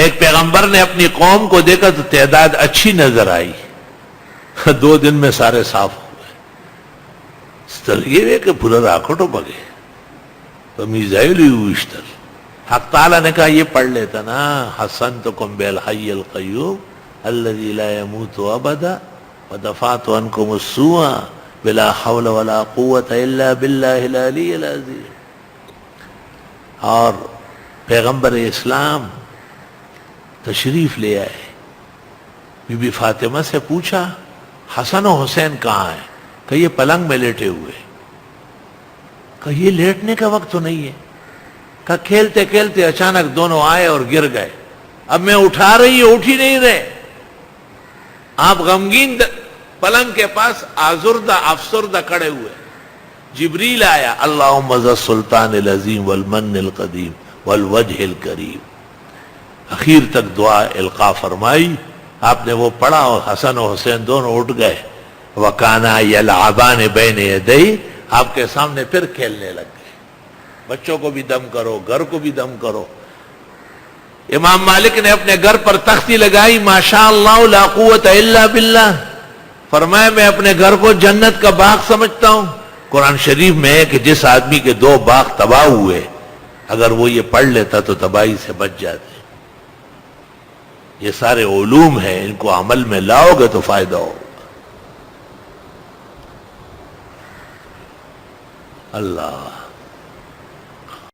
ایک پیغمبر نے اپنی قوم کو دیکھا تو تعداد اچھی نظر آئی، 2 دن میں سارے صاف ہو گئے. یہ کہ پورا راکھٹو بگے تو میزائل ہوشتر. حق تعالیٰ نے کہا یہ پڑھ لیتا نا، حسنتکم بالحی القیوم الذی لا يموت ابدا ودفعت عنکم السوء بلا حول ولا قوت الا باللہ العلی العظیم. اور پیغمبر اسلام تشریف لے آئے، بی بی فاطمہ سے پوچھا حسن و حسین کہاں ہیں؟ کہ یہ پلنگ میں لیٹے ہوئے. کہ یہ لیٹنے کا وقت تو نہیں ہے. کہ کھیلتے کھیلتے اچانک دونوں آئے اور گر گئے. اب میں اٹھا رہی ہوں، اٹھ ہی نہیں رہے. آپ غمگین پلنگ کے پاس آزردہ افسردہ کھڑے ہوئے. جبریل آیا، اللہم ذا السلطان العظیم والمن القدیم والوجہ الکریم. اخیر تک دعا القا فرمائی. آپ نے وہ پڑھا اور حسن و حسین دونوں اٹھ گئے. وَكَانَا يَلْعَبَانِ بَيْنَ يَدَيْهِ، آپ کے سامنے پھر کھیلنے لگ گئے. بچوں کو بھی دم کرو، گھر کو بھی دم کرو. امام مالک نے اپنے گھر پر تختی لگائی، ماشاء اللہ لا قوت الا باللہ. فرمایا میں اپنے گھر کو جنت کا باغ سمجھتا ہوں. قرآن شریف میں ہے کہ جس آدمی کے 2 باغ تباہ ہوئے، اگر وہ یہ پڑھ لیتا تو تباہی سے بچ جاتے. یہ سارے علوم ہیں، ان کو عمل میں لاؤ گے تو فائدہ ہوگا. اللہ